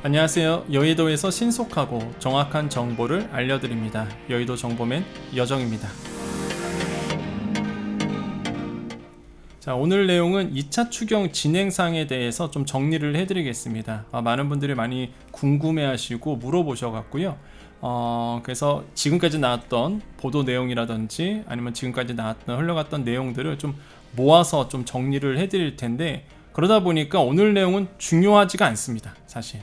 안녕하세요. 여의도에서 신속하고 정확한 정보를 알려드립니다. 여의도 정보맨 여정입니다. 자, 오늘 내용은 2차 추경 진행상에 대해서 좀 정리를 해드리겠습니다. 많은 분들이 많이 궁금해하시고 물어보셔갖고요. 그래서 지금까지 나왔던 보도 내용이라든지 아니면 지금까지 나왔던 흘러갔던 내용들을 좀 모아서 좀 정리를 해드릴 텐데, 그러다 보니까 오늘 내용은 중요하지가 않습니다, 사실.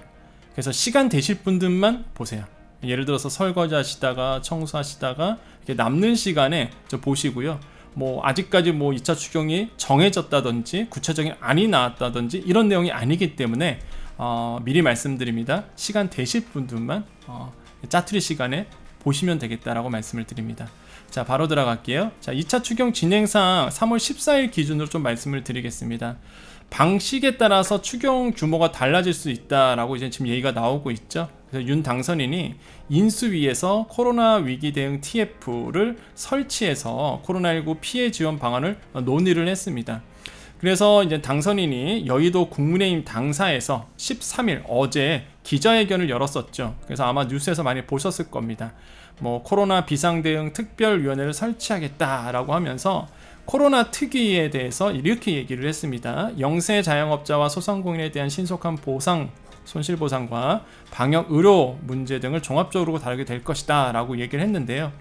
그래서 시간 되실 분들만 보세요. 예를 들어서 설거지 하시다가 청소하시다가 이렇게 남는 시간에 좀 보시고요. 아직까지 2차 추경이 정해졌다든지 구체적인 안이 나왔다든지 이런 내용이 아니기 때문에 미리 말씀드립니다. 시간 되실 분들만 짜투리 시간에 보시면 되겠다라고 말씀을 드립니다. 자, 바로 들어갈게요. 자, 2차 추경 진행상 3월 14일 기준으로 좀 말씀을 드리겠습니다. 방식에 따라서 추경 규모가 달라질 수 있다라고 이제 지금 얘기가 나오고 있죠. 그래서 윤 당선인이 인수위에서 코로나 위기 대응 TF를 설치해서 코로나19 피해 지원 방안을 논의를 했습니다. 그래서 이제 당선인이 여의도 국민의힘 당사에서 13일 어제 기자회견을 열었었죠. 그래서 아마 뉴스에서 많이 보셨을 겁니다. 코로나 비상대응 특별위원회를 설치하겠다라고 하면서 코로나 특위에 대해서 이렇게 얘기를 했습니다. 영세 자영업자와 소상공인에 대한 신속한 보상, 손실보상과 방역 의료 문제 등을 종합적으로 다루게 될 것이다 라고 얘기를 했는데요.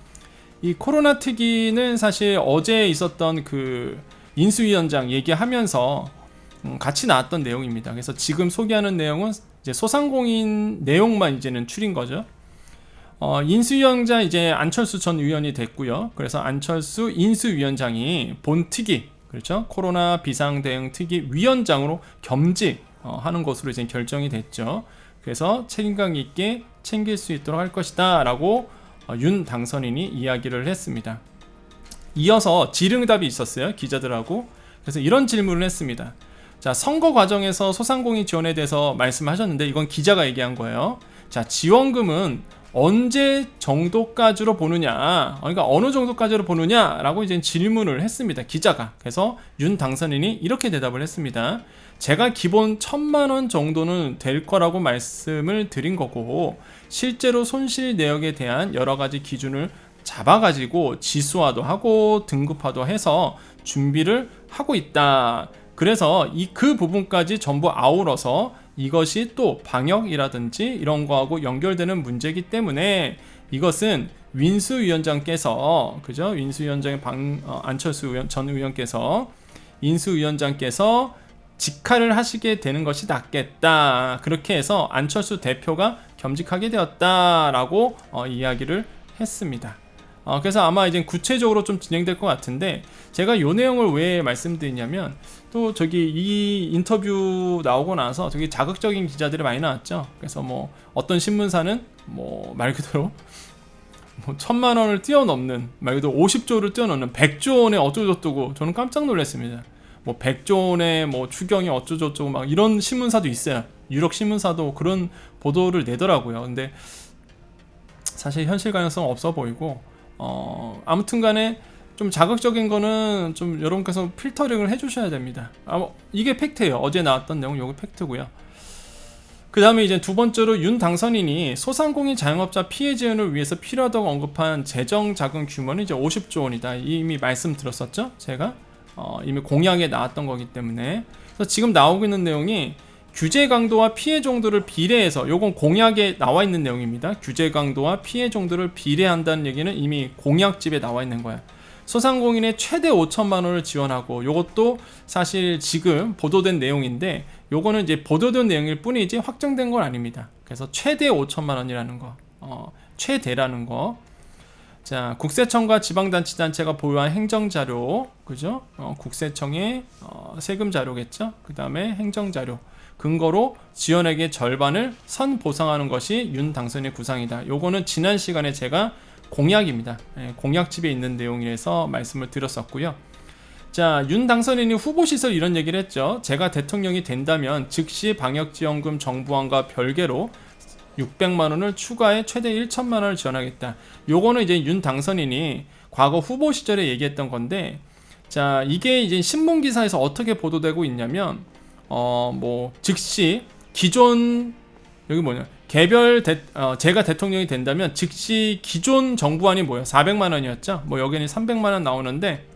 이 코로나 특위는 사실 어제 있었던 그 인수위원장 얘기하면서 같이 나왔던 내용입니다. 그래서 지금 소개하는 내용은 이제 소상공인 내용만 이제는 추린 거죠. 인수위원장 이제 안철수 전 의원이 됐고요. 그래서 안철수 인수위원장이 본특위, 그렇죠? 코로나 비상대응 특위 위원장으로 겸직하는 것으로 이제 결정이 됐죠. 그래서 책임감 있게 챙길 수 있도록 할 것이다 라고 윤 당선인이 이야기를 했습니다. 이어서 질의응답이 있었어요, 기자들하고. 그래서 이런 질문을 했습니다. 자, 선거 과정에서 소상공인 지원에 대해서 말씀하셨는데 이건 기자가 얘기한 거예요. 자, 지원금은 언제 정도까지로 보느냐, 그러니까 어느 정도까지로 보느냐라고 이제 질문을 했습니다, 기자가. 그래서 윤 당선인이 이렇게 대답을 했습니다. 제가 기본 1,000만 원 정도는 될 거라고 말씀을 드린 거고, 실제로 손실 내역에 대한 여러 가지 기준을 잡아가지고 지수화도 하고 등급화도 해서 준비를 하고 있다. 그래서 그 부분까지 전부 아우러서 이것이 또 방역이라든지 이런 거하고 연결되는 문제이기 때문에 이것은 인수위원장께서, 그죠? 인수위원장의 안철수 전 의원께서 인수위원장께서 직할을 하시게 되는 것이 낫겠다. 그렇게 해서 안철수 대표가 겸직하게 되었다라고 이야기를 했습니다. 그래서 아마 이제 구체적으로 좀 진행될 것 같은데, 제가 이 내용을 왜 말씀드리냐면, 또 저기 이 인터뷰 나오고 나서 되게 자극적인 기자들이 많이 나왔죠. 그래서 어떤 신문사는 말 그대로 1,000만 원을 뛰어넘는, 말 그대로 50조를 뛰어넘는 100조 원의 어쩌고저쩌고, 저는 깜짝 놀랐습니다. 100조 원의 추경이 어쩌고저쩌고 막 이런 신문사도 있어요. 유력 신문사도 그런 보도를 내더라고요. 근데 사실 현실 가능성 없어 보이고, 아무튼 간에 좀 자극적인 거는 좀 여러분께서 필터링을 해주셔야 됩니다. 이게 팩트예요. 어제 나왔던 내용 요게 팩트고요. 그 다음에 이제 두 번째로 윤 당선인이 소상공인 자영업자 피해 지원을 위해서 필요하다고 언급한 재정 자금 규모는 이제 50조 원이다. 이미 말씀드렸었죠, 제가. 이미 공약에 나왔던 거기 때문에. 그래서 지금 나오고 있는 내용이 규제 강도와 피해 정도를 비례해서, 요건 공약에 나와 있는 내용입니다. 규제 강도와 피해 정도를 비례한다는 얘기는 이미 공약집에 나와 있는 거야. 소상공인의 최대 5천만 원을 지원하고, 요것도 사실 지금 보도된 내용인데, 요거는 이제 보도된 내용일 뿐이지 확정된 건 아닙니다. 그래서 최대 5천만 원이라는 거, 최대라는 거. 자, 국세청과 지방자치단체가 보유한 행정자료, 그죠? 국세청의 세금 자료겠죠? 그 다음에 행정자료 근거로 지원액의 절반을 선보상하는 것이 윤 당선인의 구상이다. 요거는 지난 시간에 제가 공약입니다. 공약집에 있는 내용이라서 말씀을 드렸었고요. 자, 윤 당선인이 후보시설 이런 얘기를 했죠. 제가 대통령이 된다면 즉시 방역지원금 정부안과 별개로 600만 원을 추가해 최대 1천만 원을 지원하겠다. 요거는 이제 윤 당선인이 과거 후보 시절에 얘기했던 건데, 자, 이게 이제 신문 기사에서 어떻게 보도되고 있냐면, 즉시 기존 여기 뭐냐, 제가 대통령이 된다면 즉시 기존 정부안이 뭐예요? 400만 원이었죠. 뭐 여기는 300만 원 나오는데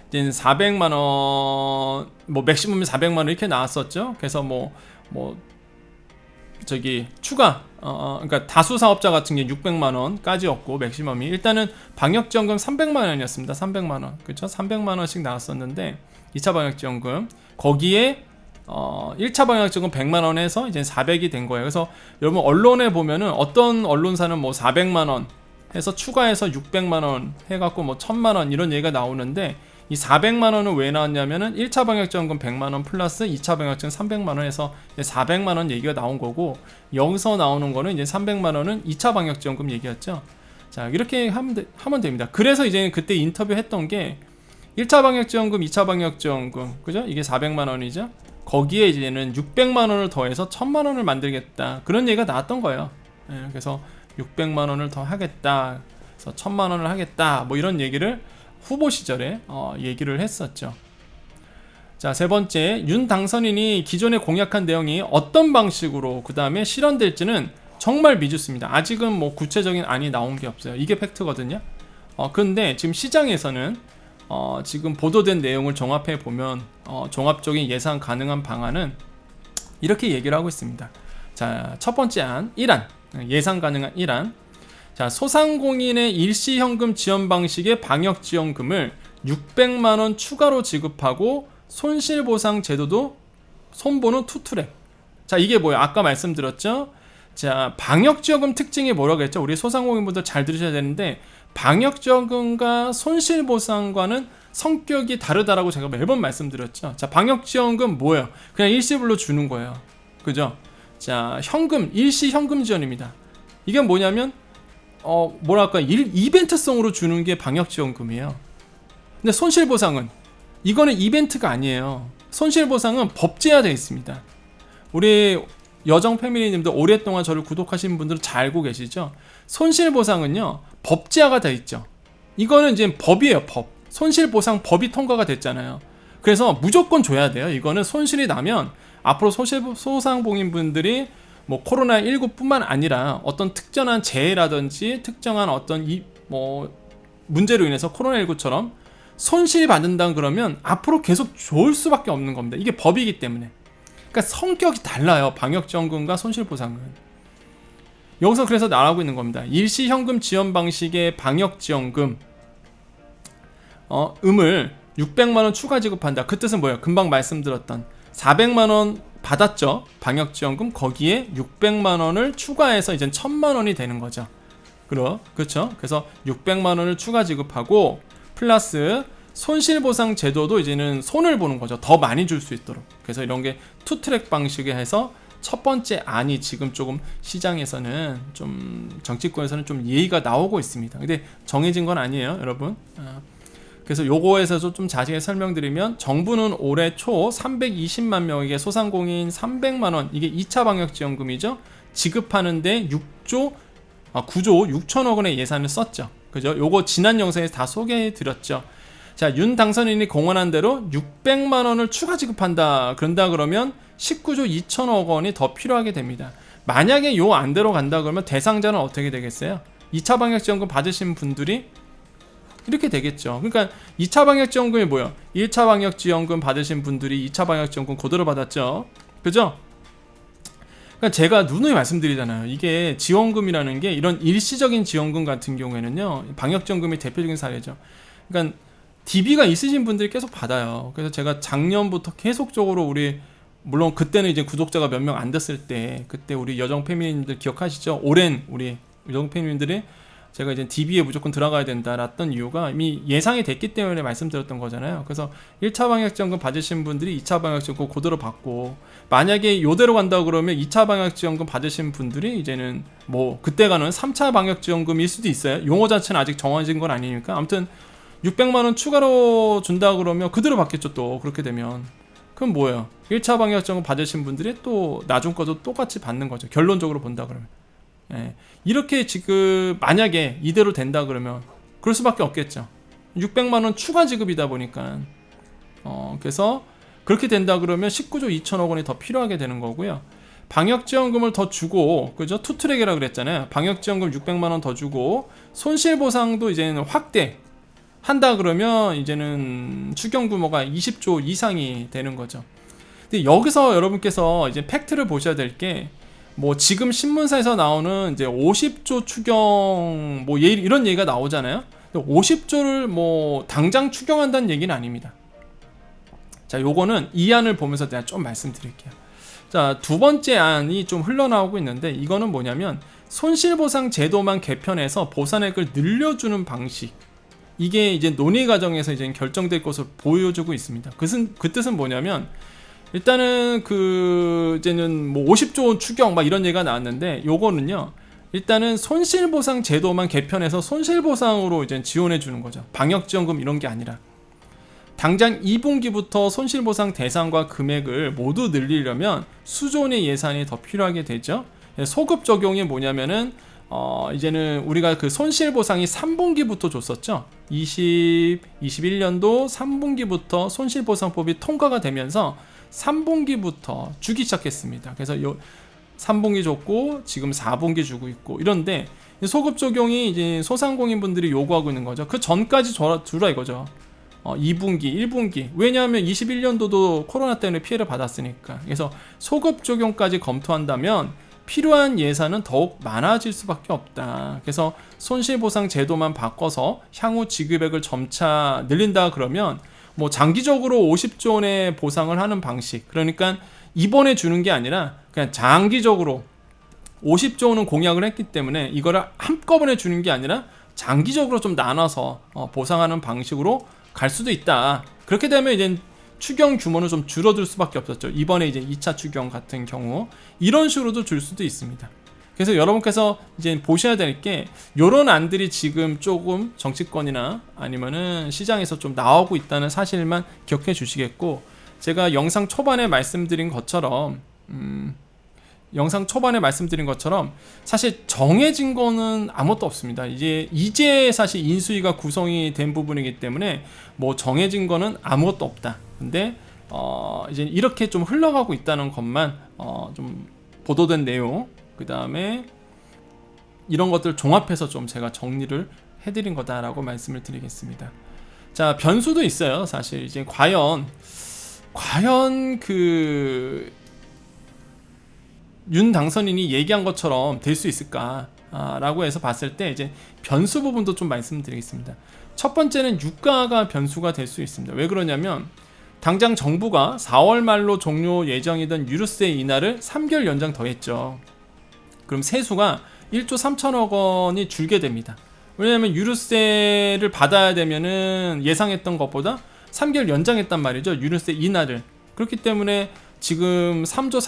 이제 400만 원, 뭐 맥시멈이 400만 원 이렇게 나왔었죠. 그래서 뭐 저기 추가 그러니까 다수 사업자 같은 게 600만 원까지였고 맥시멈이 일단은 방역지원금 300만 원이었습니다. 300만 원, 그렇죠? 300만 원씩 나왔었는데 2차 방역지원금 거기에 1차 방역지원금 100만 원에서 이제 400이 된 거예요. 그래서 여러분 언론에 보면은 어떤 언론사는 뭐 400만 원 해서 추가해서 600만 원 해갖고 뭐 1000만 원 이런 얘기가 나오는데 이 400만 원은 왜 나왔냐면은 1차 방역지원금 100만 원 플러스 2차 방역지원금 300만 원 해서 400만 원 얘기가 나온 거고, 여기서 나오는 거는 이제 300만 원은 2차 방역지원금 얘기였죠. 자, 이렇게 하면 됩니다. 그래서 이제 그때 인터뷰 했던 게 1차 방역지원금, 2차 방역지원금, 그죠? 이게 400만 원이죠. 거기에 이제는 600만 원을 더해서 1000만 원을 만들겠다. 그런 얘기가 나왔던 거예요. 예, 그래서 600만 원을 더 하겠다. 그래서 1000만 원을 하겠다. 뭐 이런 얘기를 후보 시절에 얘기를 했었죠. 자, 세 번째, 윤 당선인이 기존에 공약한 내용이 어떤 방식으로 그 다음에 실현될지는 정말 미지수입니다. 아직은 뭐 구체적인 안이 나온 게 없어요. 이게 팩트거든요. 근데 지금 시장에서는 지금 보도된 내용을 종합해 보면 종합적인 예상 가능한 방안은 이렇게 얘기를 하고 있습니다. 자, 첫 번째 안 1안, 예상 가능한 1안. 자, 소상공인의 일시현금 지원 방식의 방역지원금을 600만 원 추가로 지급하고 손실보상 제도도 손보는 투트랙. 자, 이게 뭐예요? 아까 말씀드렸죠? 자, 방역지원금 특징이 뭐라고 했죠? 우리 소상공인분들 잘 들으셔야 되는데, 방역지원금과 손실보상과는 성격이 다르다라고 제가 매번 말씀드렸죠. 자, 방역지원금 뭐예요? 그냥 일시불로 주는 거예요. 그죠? 자, 현금, 일시현금 지원입니다. 이게 뭐냐면 뭐랄까 이벤트성으로 주는 게 방역지원금이에요. 근데 손실보상은 이거는 이벤트가 아니에요. 손실보상은 법제화되어 있습니다. 우리 여정 패밀리님들 오랫동안 저를 구독하신 분들은 잘 알고 계시죠? 손실보상은요 법제화가 되어 있죠. 이거는 이제 법이에요. 법. 손실보상 법이 통과가 됐잖아요. 그래서 무조건 줘야 돼요. 이거는 손실이 나면 앞으로 소상공인분들이 뭐 코로나19 뿐만 아니라 어떤 특정한 재해라든지 특정한 어떤 문제로 인해서 코로나19처럼 손실이 받는다 그러면 앞으로 계속 좋을 수밖에 없는 겁니다. 이게 법이기 때문에. 그러니까 성격이 달라요. 방역지원금과 손실보상은. 여기서 그래서 나오고 있는 겁니다. 일시현금 지원 방식의 방역지원금 을 600만원 추가 지급한다. 그 뜻은 뭐예요? 금방 말씀드렸던 400만원 받았죠. 방역지원금 거기에 600만원을 추가해서 이제 1000만원이 되는 거죠. 그렇죠? 그래서 600만원을 추가 지급하고 플러스 손실보상 제도도 이제는 손을 보는 거죠. 더 많이 줄 수 있도록. 그래서 이런 게 투트랙 방식에 해서 첫 번째 안이 지금 조금 시장에서는 좀 정치권에서는 좀 예의가 나오고 있습니다. 근데 정해진 건 아니에요, 여러분. 그래서 요거에서 좀 자세히 설명드리면 정부는 올해 초 320만 명에게 소상공인 300만원, 이게 2차 방역지원금이죠. 지급하는데 9조 6천억 원의 예산을 썼죠. 그죠? 요거 지난 영상에서 다 소개해드렸죠. 자, 윤 당선인이 공언한 대로 600만 원을 추가 지급한다. 그런다 그러면 19조 2천억 원이 더 필요하게 됩니다. 만약에 요 안대로 간다 그러면 대상자는 어떻게 되겠어요? 2차 방역지원금 받으신 분들이 이렇게 되겠죠. 그러니까 2차 방역지원금이 뭐예요? 1차 방역지원금 받으신 분들이 2차 방역지원금 그대로 받았죠. 그죠? 그러니까 제가 누누이 말씀드리잖아요. 이게 지원금이라는 게 이런 일시적인 지원금 같은 경우에는요, 방역지원금이 대표적인 사례죠. 그러니까 DB가 있으신 분들이 계속 받아요. 그래서 제가 작년부터 계속적으로 물론 그때는 이제 구독자가 몇 명 안 됐을 때, 그때 우리 여정 패밀리님들 기억하시죠? 오랜 우리 여정 패밀리님들이 제가 이제 DB에 무조건 들어가야 된다랐던 이유가 이미 예상이 됐기 때문에 말씀드렸던 거잖아요. 그래서 1차 방역지원금 받으신 분들이 2차 방역지원금 그대로 받고, 만약에 요대로 간다고 그러면 2차 방역지원금 받으신 분들이 이제는 뭐 그때가는 3차 방역지원금일 수도 있어요. 용어 자체는 아직 정해진 건 아니니까. 아무튼 600만원 추가로 준다 그러면 그대로 받겠죠. 또 그렇게 되면 그럼 뭐예요? 1차 방역지원금 받으신 분들이 또 나중 거도 똑같이 받는 거죠. 결론적으로 본다 그러면. 예. 이렇게 지금 만약에 이대로 된다 그러면 그럴 수밖에 없겠죠. 600만원 추가 지급이다 보니까 그래서 그렇게 된다 그러면 19조 2천억 원이 더 필요하게 되는 거고요. 방역지원금을 더 주고, 그죠? 투트랙이라 그랬잖아요. 방역지원금 600만 원 더 주고 손실보상도 이제는 확대 한다 그러면 이제는 추경 규모가 20조 이상이 되는 거죠. 근데 여기서 여러분께서 이제 팩트를 보셔야 될 게, 뭐 지금 신문사에서 나오는 이제 50조 추경 뭐 이런 얘기가 나오잖아요. 50조를 뭐 당장 추경한다는 얘기는 아닙니다. 자, 요거는 이 안을 보면서 내가 좀 말씀드릴게요. 자, 두 번째 안이 좀 흘러나오고 있는데, 이거는 뭐냐면 손실보상 제도만 개편해서 보상액을 늘려주는 방식, 이게 이제 논의 과정에서 이제 결정될 것으로 보여주고 있습니다. 그 뜻은 뭐냐면, 일단은 이제는 뭐 50조 추경 막 이런 얘기가 나왔는데, 요거는요 일단은 손실보상 제도만 개편해서 손실보상으로 이제 지원해 주는 거죠. 방역지원금 이런 게 아니라 당장 2분기부터 손실보상 대상과 금액을 모두 늘리려면 수존의 예산이 더 필요하게 되죠. 소급 적용이 뭐냐면은 이제는 우리가 그 손실보상이 3분기부터 줬었죠. 21년도 3분기부터 손실보상법이 통과가 되면서 3분기부터 주기 시작했습니다. 그래서 요 3분기 줬고 지금 4분기 주고 있고 이런데, 소급 적용이 이제 소상공인분들이 요구하고 있는 거죠. 그 전까지 주라 이거죠. 2분기, 1분기. 왜냐하면 21년도도 코로나 때문에 피해를 받았으니까. 그래서 소급 적용까지 검토한다면 필요한 예산은 더욱 많아질 수밖에 없다. 그래서 손실보상 제도만 바꿔서 향후 지급액을 점차 늘린다 그러면 뭐 장기적으로 50조 원의 보상을 하는 방식, 그러니까 이번에 주는 게 아니라 그냥 장기적으로 50조 원은 공약을 했기 때문에 이거를 한꺼번에 주는 게 아니라 장기적으로 좀 나눠서 보상하는 방식으로 갈 수도 있다. 그렇게 되면 이제 추경 규모는 좀 줄어들 수밖에 없었죠. 이번에 이제 2차 추경 같은 경우 이런 식으로도 줄 수도 있습니다. 그래서 여러분께서 이제 보셔야 될 게, 요런 안들이 지금 조금 정치권이나 아니면은 시장에서 좀 나오고 있다는 사실만 기억해 주시겠고, 제가 영상 초반에 말씀드린 것처럼 사실 정해진 거는 아무것도 없습니다. 이제 사실 인수위가 구성이 된 부분이기 때문에 뭐 정해진 거는 아무것도 없다. 근데 이제 이렇게 좀 흘러가고 있다는 것만 좀 보도된 내용, 그 다음에 이런 것들 종합해서 좀 제가 정리를 해드린 거다라고 말씀을 드리겠습니다. 자, 변수도 있어요. 사실 이제 과연 윤 당선인이 얘기한 것처럼 될 수 있을까? 라고 해서 봤을 때 이제 변수 부분도 좀 말씀드리겠습니다. 첫 번째는 유가가 변수가 될 수 있습니다. 왜 그러냐면, 당장 정부가 4월 말로 종료 예정이던 유류세 인하를 3개월 연장 더했죠. 그럼 세수가 1조 3천억 원이 줄게 됩니다. 왜냐하면 유류세를 받아야 되면은 예상했던 것보다 3개월 연장했단 말이죠. 유류세 인하를. 그렇기 때문에 지금 3조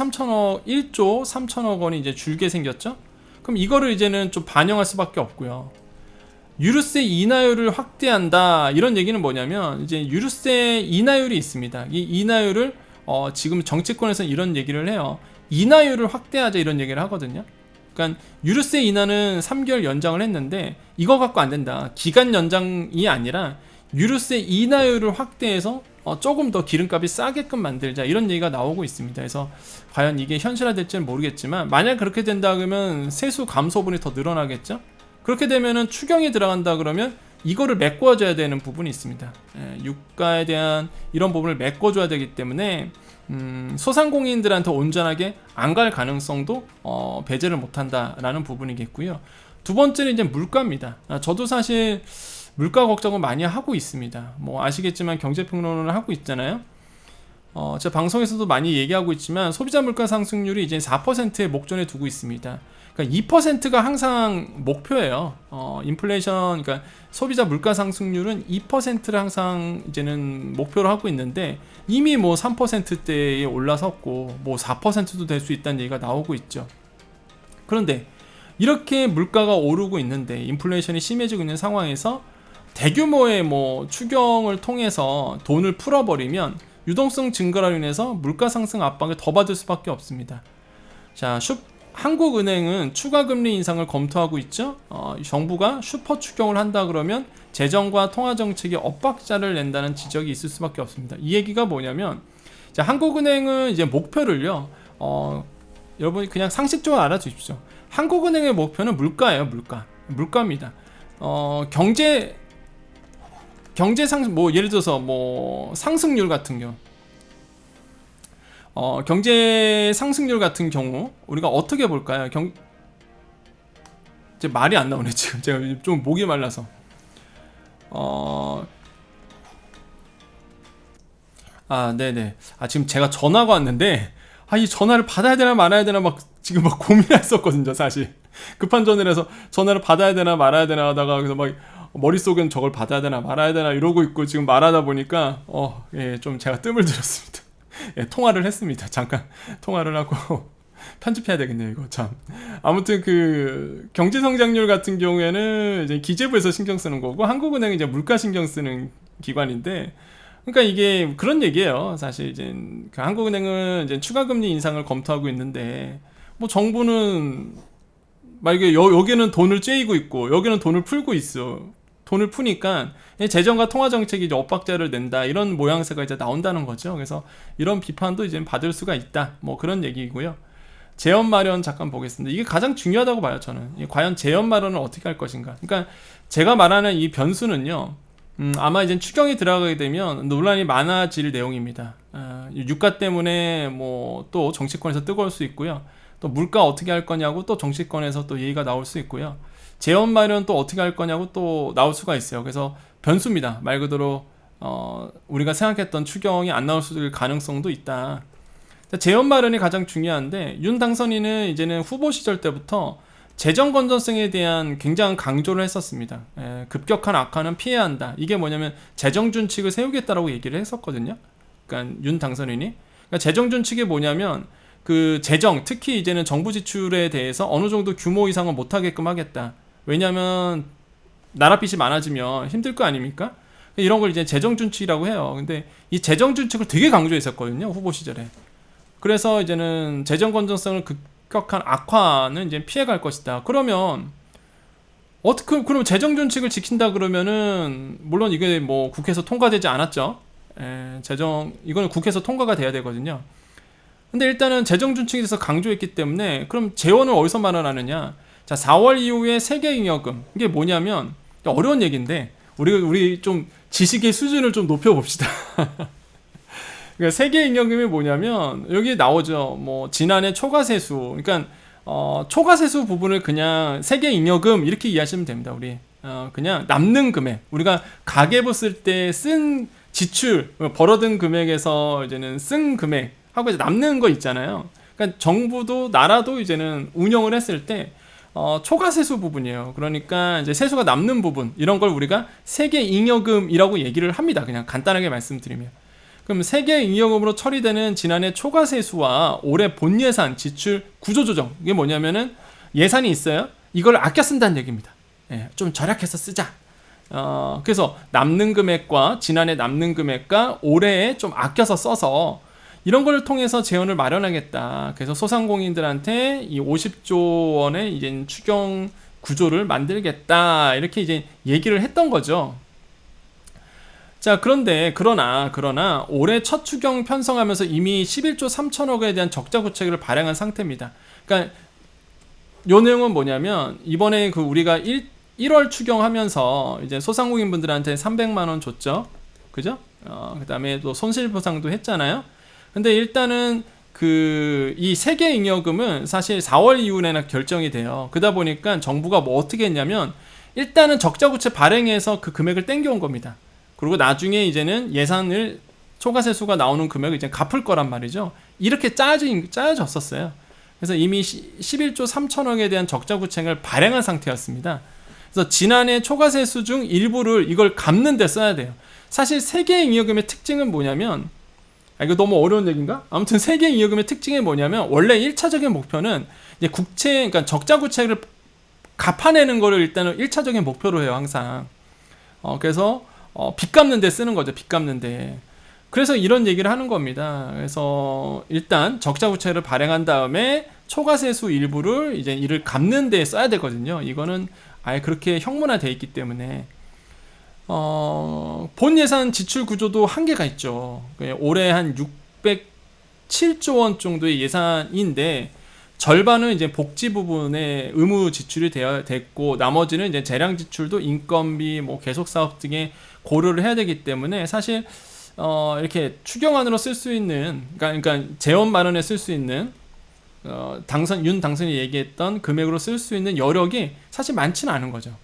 3천억 원이 이제 줄게 생겼죠. 그럼 이거를 이제는 좀 반영할 수밖에 없고요. 유류세 인하율을 확대한다, 이런 얘기는 뭐냐면, 이제 유류세 인하율이 있습니다. 이 인하율을 지금 정치권에서 이런 얘기를 해요. 인하율을 확대하자, 이런 얘기를 하거든요. 그러니까 유류세 인하는 3개월 연장을 했는데 이거 갖고 안 된다. 기간 연장이 아니라 유류세 인하율을 확대해서 조금 더 기름값이 싸게끔 만들자, 이런 얘기가 나오고 있습니다. 그래서 과연 이게 현실화될지는 모르겠지만, 만약 그렇게 된다 그러면 세수 감소분이 더 늘어나겠죠. 그렇게 되면은 추경이 들어간다 그러면 이거를 메꿔줘야 되는 부분이 있습니다. 유가에 대한 이런 부분을 메꿔줘야 되기 때문에 소상공인들한테 온전하게 안 갈 가능성도 배제를 못한다라는 부분이겠고요. 두 번째는 이제 물가입니다. 저도 사실 물가 걱정을 많이 하고 있습니다. 뭐 아시겠지만 경제평론을 하고 있잖아요. 제가 방송에서도 많이 얘기하고 있지만 소비자 물가 상승률이 이제 4%의 목전에 두고 있습니다. 그러니까 2%가 항상 목표예요. 인플레이션, 그러니까 소비자 물가 상승률은 2%를 항상 이제는 목표로 하고 있는데, 이미 뭐 3%대에 올라섰고 뭐 4%도 될 수 있다는 얘기가 나오고 있죠. 그런데 이렇게 물가가 오르고 있는데, 인플레이션이 심해지고 있는 상황에서 대규모의 뭐 추경을 통해서 돈을 풀어버리면 유동성 증가로 인해서 물가 상승 압박을 더 받을 수밖에 없습니다. 자, 한국은행은 추가 금리 인상을 검토하고 있죠. 정부가 슈퍼 추경을 한다 그러면 재정과 통화 정책에 엇박자를 낸다는 지적이 있을 수밖에 없습니다. 이 얘기가 뭐냐면, 자, 한국은행은 이제 목표를요, 여러분이 그냥 상식적으로 알아두십시오. 한국은행의 목표는 물가예요. 물가입니다. 경제 뭐 예를 들어서 뭐 상승률 같은 경우, 경제 상승률 같은 경우 우리가 어떻게 볼까요? 이제 말이 안 나오네 지금. 제가 좀 목이 말라서. 네네. 지금 제가 전화가 왔는데, 이 전화를 받아야 되나 말아야 되나 막 지금 막 고민했었거든요, 사실. 급한 전화라서 전화를 받아야 되나 말아야 되나 하다가, 그래서 막 머릿속엔 저걸 받아야 되나 말아야 되나 이러고 있고, 지금 말하다 보니까, 좀 제가 뜸을 들였습니다. 예, 통화를 했습니다. 잠깐 통화를 하고. 편집해야 되겠네요, 이거 참. 아무튼 그 경제 성장률 같은 경우에는 이제 기재부에서 신경 쓰는 거고, 한국은행은 이제 물가 신경 쓰는 기관인데, 그러니까 이게 그런 얘기예요. 사실 이제 그 한국은행은 이제 추가 금리 인상을 검토하고 있는데, 뭐 정부는 막 이게 여기는 돈을 쬐이고 있고 여기는 돈을 풀고 있어. 돈을 푸니까 재정과 통화 정책이 이제 엇박자를 낸다, 이런 모양새가 이제 나온다는 거죠. 그래서 이런 비판도 이제 받을 수가 있다, 뭐 그런 얘기고요. 재원 마련 잠깐 보겠습니다. 이게 가장 중요하다고 봐요, 저는. 과연 재원 마련을 어떻게 할 것인가. 그러니까 제가 말하는 이 변수는요, 아마 이제 추경이 들어가게 되면 논란이 많아질 내용입니다. 유가 때문에 뭐 또 정치권에서 뜨거울 수 있고요. 또 물가 어떻게 할 거냐고 또 정치권에서 또 얘기가 나올 수 있고요. 재원 마련 또 어떻게 할 거냐고 또 나올 수가 있어요. 그래서 변수입니다. 말 그대로 우리가 생각했던 추경이 안 나올 수 있을 가능성도 있다. 재원 마련이 가장 중요한데, 윤 당선인은 이제는 후보 시절 때부터 재정 건전성에 대한 굉장한 강조를 했었습니다. 급격한 악화는 피해야 한다. 이게 뭐냐면 재정 준칙을 세우겠다라고 얘기를 했었거든요. 그러니까 윤 당선인이. 그러니까 재정 준칙이 뭐냐면 그 재정, 특히 이제는 정부 지출에 대해서 어느 정도 규모 이상은 못하게끔 하겠다. 왜냐하면 나라 빚이 많아지면 힘들 거 아닙니까? 이런 걸 이제 재정 준칙이라고 해요. 근데 이 재정 준칙을 되게 강조했었거든요, 후보 시절에. 그래서 이제는 재정 건전성을 급격한 악화는 이제 피해갈 것이다. 그러면 그럼 재정 준칙을 지킨다 그러면은, 물론 이게 뭐 국회에서 통과되지 않았죠. 이거는 국회에서 통과가 돼야 되거든요. 근데 일단은 재정 준칙에 대해서 강조했기 때문에, 그럼 재원을 어디서 마련하느냐? 자, 4월 이후에 세계잉여금, 이게 뭐냐면 어려운 얘기인데 우리 좀 지식의 수준을 좀 높여봅시다. 그러니까 세계잉여금이 뭐냐면 여기 나오죠. 뭐 지난해 초과세수, 그러니까 초과세수 부분을 그냥 세계잉여금 이렇게 이해하시면 됩니다. 우리 그냥 남는 금액, 우리가 가계부 쓸 때 쓴 지출, 벌어든 금액에서 이제는 쓴 금액 하고 이제 남는 거 있잖아요. 그러니까 정부도 나라도 이제는 운영을 했을 때 초과세수 부분이에요. 그러니까 이제 세수가 남는 부분, 이런 걸 우리가 세계잉여금이라고 얘기를 합니다. 그냥 간단하게 말씀드리면. 그럼 세계잉여금으로 처리되는 지난해 초과세수와 올해 본예산 지출 구조조정, 이게 뭐냐면은 예산이 있어요. 이걸 아껴 쓴다는 얘기입니다. 좀 절약해서 쓰자. 그래서 남는 금액과 지난해 남는 금액과 올해에 좀 아껴서 써서 이런 걸 통해서 재원을 마련하겠다. 그래서 소상공인들한테 이 50조 원의 이제 추경 구조를 만들겠다, 이렇게 이제 얘기를 했던 거죠. 자, 그러나 올해 첫 추경 편성하면서 이미 11조 3천억에 대한 적자 구체를 발행한 상태입니다. 그러니까 요 내용은 뭐냐면, 이번에 그 우리가 1월 추경하면서 이제 소상공인분들한테 300만 원 줬죠. 그죠? 그다음에 또 손실보상도 했잖아요. 근데 일단은 이 세계잉여금은 사실 4월 이후에나 결정이 돼요. 그러다 보니까 정부가 뭐 어떻게 했냐면, 일단은 적자구체 발행해서 그 금액을 땡겨온 겁니다. 그리고 나중에 이제는 예산을 초과세수가 나오는 금액을 이제 갚을 거란 말이죠. 이렇게 짜여졌었어요. 그래서 이미 11조 3천억에 대한 적자구책을 발행한 상태였습니다. 그래서 지난해 초과세수 중 일부를 이걸 갚는 데 써야 돼요. 사실 세계잉여금의 특징은 뭐냐면, 이거 너무 어려운 얘기인가? 아무튼 세계잉여금의 특징이 뭐냐면, 원래 1차적인 목표는 이제 그러니까 적자구책을 갚아내는 거를 일단은 1차적인 목표로 해요, 항상. 그래서 빚 갚는 데 쓰는 거죠, 빚 갚는 데. 그래서 이런 얘기를 하는 겁니다. 그래서 일단 적자구책을 발행한 다음에 초과세수 일부를 이제 이를 갚는 데 써야 되거든요. 이거는 아예 그렇게 형문화되어 있기 때문에. 본 예산 지출 구조도 한계가 있죠. 올해 한 607조 원 정도의 예산인데, 절반은 이제 복지 부분에 의무 지출이 됐고 나머지는 이제 재량 지출도 인건비, 뭐 계속 사업 등에 고려를 해야 되기 때문에 사실 이렇게 추경안으로 쓸 수 있는 그러니까 재원 마련에 쓸 수 있는 윤 당선이 얘기했던 금액으로 쓸 수 있는 여력이 사실 많지는 않은 거죠.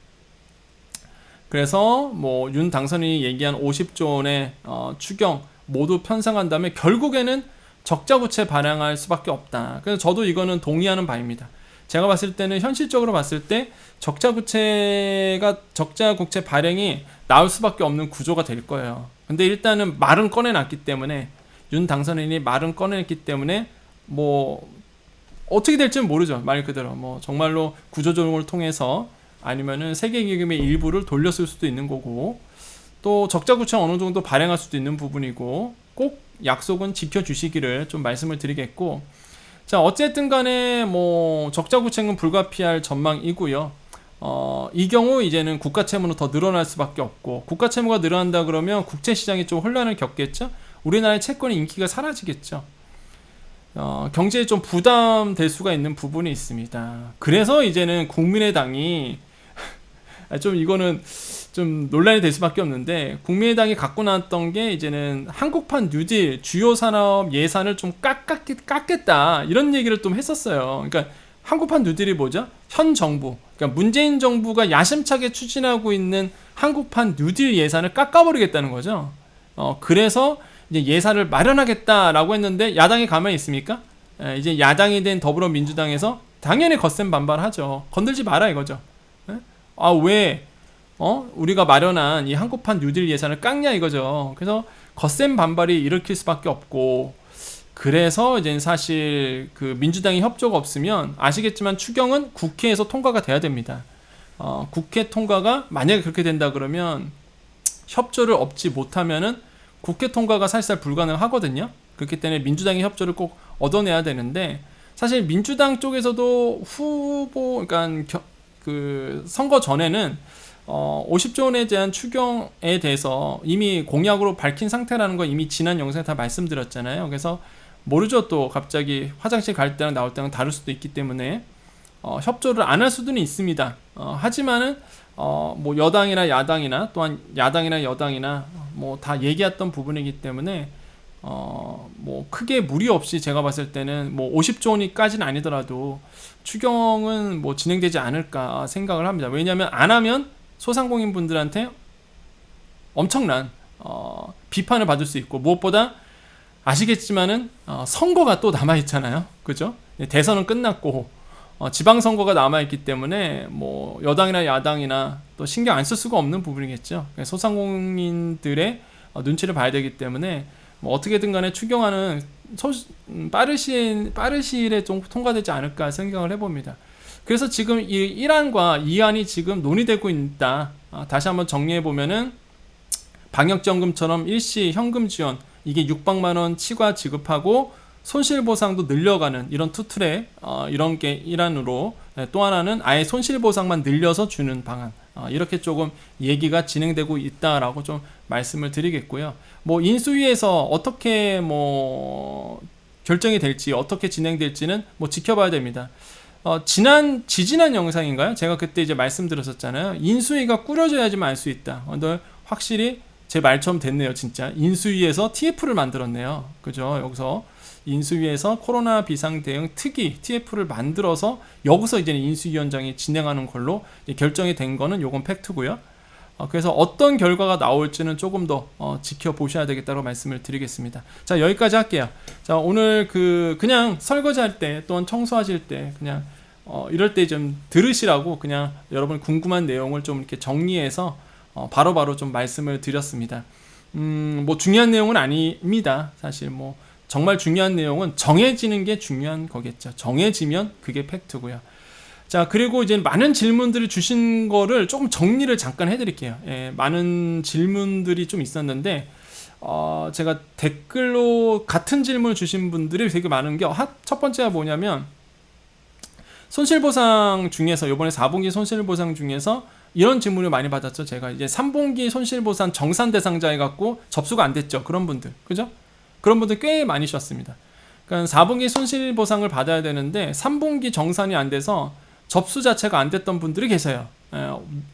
그래서 뭐 윤 당선인이 얘기한 50조 원의 추경 모두 편성한 다음에 결국에는 적자구체 발행할 수밖에 없다. 그래서 저도 이거는 동의하는 바입니다. 제가 봤을 때는 현실적으로 봤을 때 적자구체 발행이 나올 수밖에 없는 구조가 될 거예요. 근데 일단은 말은 꺼내놨기 때문에 윤 당선인이 말은 꺼내냈기 때문에 뭐 어떻게 될지는 모르죠. 말 그대로 뭐 정말로 구조조정을 통해서 아니면은 세계기금의 일부를 돌렸을 수도 있는 거고 또 적자구체 어느 정도 발행할 수도 있는 부분이고 꼭 약속은 지켜주시기를 좀 말씀을 드리겠고 자 어쨌든 간에 뭐 적자구체는 불가피할 전망이고요. 이 경우 이제는 국가채무는 더 늘어날 수밖에 없고 국가채무가 늘어난다 그러면 국채시장이 좀 혼란을 겪겠죠. 우리나라의 채권의 인기가 사라지겠죠. 경제에 좀 부담될 수가 있는 부분이 있습니다. 그래서 이제는 국민의당이 좀 이거는 좀 논란이 될 수밖에 없는데 국민의당이 갖고 나왔던 게 이제는 한국판 뉴딜 주요 산업 예산을 좀 깎겠다 이런 얘기를 좀 했었어요. 그러니까 한국판 뉴딜이 뭐죠? 현 정부, 그러니까 문재인 정부가 야심차게 추진하고 있는 한국판 뉴딜 예산을 깎아버리겠다는 거죠. 그래서 이제 예산을 마련하겠다라고 했는데 야당이 가만히 있습니까? 이제 야당이 된 더불어민주당에서 당연히 거센 반발하죠. 건들지 마라 이거죠. 왜 우리가 마련한 이 한국판 뉴딜 예산을 깎냐 이거죠. 그래서 거센 반발이 일으킬 수밖에 없고 그래서 이제 사실 그 민주당이 협조가 없으면 아시겠지만 추경은 국회에서 통과가 돼야 됩니다. 국회 통과가 만약에 그렇게 된다 그러면 협조를 얻지 못하면은 국회 통과가 사실상 불가능하거든요. 그렇기 때문에 민주당의 협조를 꼭 얻어내야 되는데 사실 민주당 쪽에서도 그러니까 그 선거 전에는 50조 원에 대한 추경에 대해서 이미 공약으로 밝힌 상태라는 거 이미 지난 영상에 다 말씀드렸잖아요. 그래서 모르죠. 또 갑자기 화장실 갈 때랑 나올 때랑 다를 수도 있기 때문에 협조를 안 할 수도 있습니다. 하지만은 뭐 여당이나 야당이나 또한 야당이나 여당이나 뭐 다 얘기했던 부분이기 때문에 뭐 크게 무리 없이 제가 봤을 때는 뭐 50조 원까지는 아니더라도 추경은 뭐 진행되지 않을까 생각을 합니다. 왜냐하면 안 하면 소상공인분들한테 엄청난 비판을 받을 수 있고 무엇보다 아시겠지만은 선거가 또 남아 있잖아요. 그죠? 대선은 끝났고 지방선거가 남아 있기 때문에 뭐 여당이나 야당이나 또 신경 안 쓸 수가 없는 부분이겠죠. 소상공인들의 눈치를 봐야 되기 때문에 뭐 어떻게든 간에 추경안은 빠른 시일에 좀 통과되지 않을까 생각을 해봅니다. 그래서 지금 이 1안과 2안이 지금 논의되고 있다. 다시 한번 정리해보면은 방역지원금처럼 일시 현금 지원 이게 600만 원 치과 지급하고 손실보상도 늘려가는 이런 투트랙 이런 게 1안으로 또 하나는 아예 손실보상만 늘려서 주는 방안 이렇게 조금 얘기가 진행되고 있다라고 좀 말씀을 드리겠고요. 뭐 인수위에서 어떻게 뭐 결정이 될지 어떻게 진행될지는 뭐 지켜봐야 됩니다. 지지난 영상인가요? 제가 그때 이제 말씀드렸었잖아요. 인수위가 꾸려져야지만 알 수 있다. 근데 확실히 제 말처럼 됐네요. 진짜 인수위에서 TF를 만들었네요. 그죠? 여기서 인수위에서 코로나 비상 대응 특위 TF를 만들어서 여기서 이제 인수위원장이 진행하는 걸로 결정이 된 거는 요건 팩트고요. 그래서 어떤 결과가 나올지는 조금 더 지켜보셔야 되겠다고 말씀을 드리겠습니다. 자, 여기까지 할게요. 자, 오늘 그냥 설거지할 때 또는 청소하실 때 그냥 이럴 때 좀 들으시라고 그냥 여러분 궁금한 내용을 좀 이렇게 정리해서 바로바로 좀 말씀을 드렸습니다. 뭐 중요한 내용은 아닙니다. 사실 뭐 정말 중요한 내용은 정해지는 게 중요한 거겠죠. 정해지면 그게 팩트고요. 자, 그리고 이제 많은 질문들을 주신 거를 조금 정리를 잠깐 해드릴게요. 예, 많은 질문들이 좀 있었는데 제가 댓글로 같은 질문을 주신 분들이 되게 많은 게 첫 번째가 뭐냐면 손실보상 중에서 이번에 4분기 손실보상 중에서 이런 질문을 많이 받았죠. 제가 이제 3분기 손실보상 정산 대상자 해갖고 접수가 안 됐죠. 그런 분들, 그죠? 그런 분들 꽤 많이 주셨습니다. 그러니까 4분기 손실보상을 받아야 되는데 3분기 정산이 안 돼서 접수 자체가 안 됐던 분들이 계세요.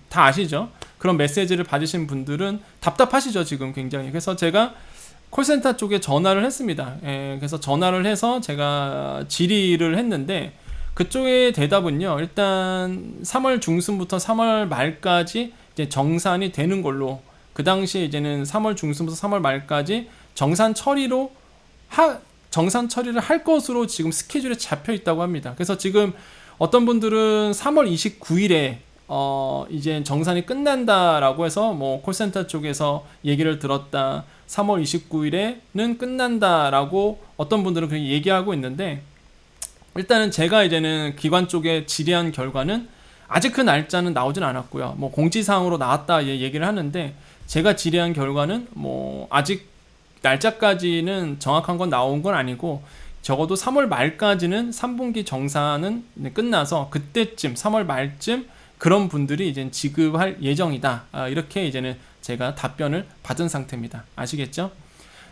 다 아시죠? 그런 메시지를 받으신 분들은 답답하시죠, 지금 굉장히. 그래서 제가 콜센터 쪽에 전화를 했습니다. 그래서 전화를 해서 제가 질의를 했는데 그쪽의 대답은요, 일단 3월 중순부터 3월 말까지 이제 정산이 되는 걸로, 그 당시에 이제는 3월 중순부터 3월 말까지 정산 처리를 할 것으로 지금 스케줄에 잡혀 있다고 합니다. 그래서 지금 어떤 분들은 3월 29일에 이제 정산이 끝난다라고 해서 뭐 콜센터 쪽에서 얘기를 들었다. 3월 29일에는 끝난다라고 어떤 분들은 그렇게 얘기하고 있는데, 일단은 제가 이제는 기관 쪽에 질의한 결과는 아직 그 날짜는 나오진 않았고요. 뭐 공지사항으로 나왔다 얘기를 하는데, 제가 질의한 결과는 뭐 아직 날짜까지는 정확한 건 나온 건 아니고, 적어도 3월 말까지는 3분기 정산은 끝나서 그때쯤 3월 말쯤 그런 분들이 이제 지급할 예정이다. 이렇게 이제는 제가 답변을 받은 상태입니다. 아시겠죠?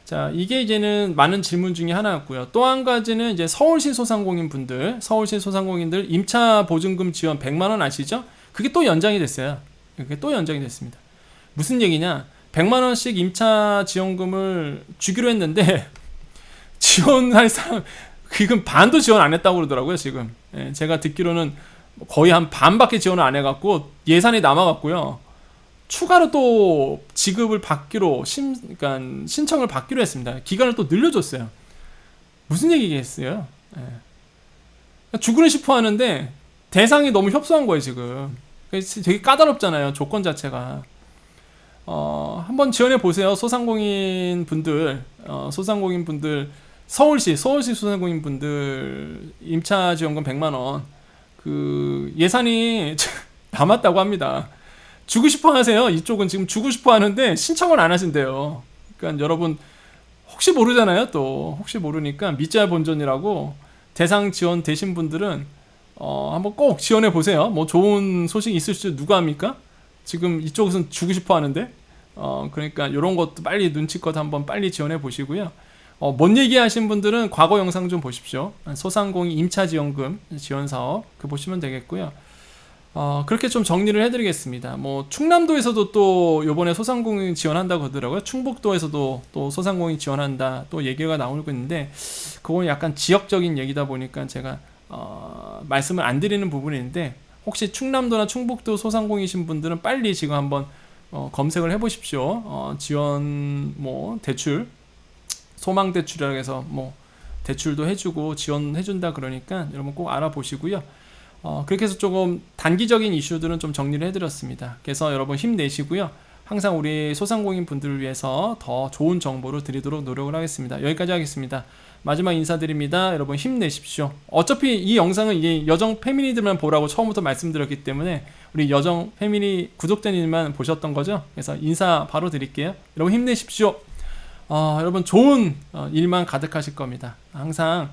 자, 이게 이제는 많은 질문 중에 하나였고요. 또 한 가지는 이제 서울시 소상공인들 임차 보증금 지원 100만 원 아시죠? 그게 또 연장이 됐어요. 그게 또 연장이 됐습니다. 무슨 얘기냐? 100만 원씩 임차 지원금을 주기로 했는데 지원할 사람 지금 반도 지원 안 했다고 그러더라고요, 지금. 제가 듣기로는 거의 한 반밖에 지원을 안 해갖고 예산이 남아갖고요. 추가로 또 지급을 받기로 그러니까 신청을 받기로 했습니다. 기간을 또 늘려줬어요. 무슨 얘기겠어요? 주고는 싶어 하는데 대상이 너무 협소한 거예요, 지금. 되게 까다롭잖아요, 조건 자체가. 한번 지원해 보세요, 소상공인 분들. 서울시 소상공인 분들 임차 지원금 100만 원. 그 예산이 남았다고 합니다. 주고 싶어 하세요. 이쪽은 지금 주고 싶어 하는데 신청을 안 하신대요. 그러니까 여러분 혹시 모르잖아요. 또 혹시 모르니까 믿자 본전이라고 대상 지원 되신 분들은 한번 꼭 지원해 보세요. 뭐 좋은 소식이 있을 줄 누가 합니까? 지금 이쪽은 주고 싶어 하는데 그러니까 이런 것도 빨리 눈치껏 한번 빨리 지원해 보시고요. 뭔 얘기하신 분들은 과거 영상 좀 보십시오. 소상공인 임차지원금 지원사업 그 보시면 되겠고요. 그렇게 좀 정리를 해드리겠습니다. 뭐 충남도에서도 또 요번에 소상공인 지원한다고 하더라고요. 충북도에서도 또 소상공인 지원한다 또 얘기가 나오고 있는데, 그건 약간 지역적인 얘기다 보니까 제가 말씀을 안 드리는 부분인데, 혹시 충남도나 충북도 소상공인이신 분들은 빨리 지금 한번 검색을 해보십시오. 지원 뭐 대출 소망 대출이라고 해서 뭐 대출도 해주고 지원해준다 그러니까 여러분 꼭 알아보시고요. 그렇게 해서 조금 단기적인 이슈들은 좀 정리를 해드렸습니다. 그래서 여러분 힘내시고요. 항상 우리 소상공인 분들을 위해서 더 좋은 정보를 드리도록 노력을 하겠습니다. 여기까지 하겠습니다. 마지막 인사드립니다. 여러분 힘내십시오. 어차피 이 영상은 이제 여정 패밀리들만 보라고 처음부터 말씀드렸기 때문에 우리 여정 패밀리 구독자님만 보셨던 거죠. 그래서 인사 바로 드릴게요. 여러분 힘내십시오. 여러분 좋은 일만 가득하실 겁니다. 항상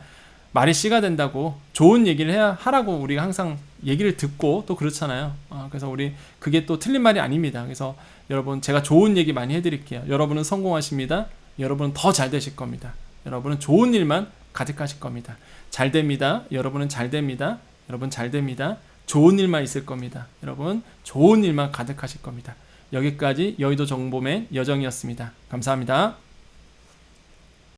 말이 씨가 된다고 좋은 얘기를 하라고 우리가 항상 얘기를 듣고 또 그렇잖아요. 그래서 우리 그게 또 틀린 말이 아닙니다. 그래서 여러분 제가 좋은 얘기 많이 해드릴게요. 여러분은 성공하십니다. 여러분은 더 잘 되실 겁니다. 여러분은 좋은 일만 가득하실 겁니다. 잘 됩니다. 여러분은 잘 됩니다. 여러분 잘 됩니다. 좋은 일만 있을 겁니다. 여러분 좋은 일만 가득하실 겁니다. 여기까지 여의도 정보맨 여정이었습니다. 감사합니다.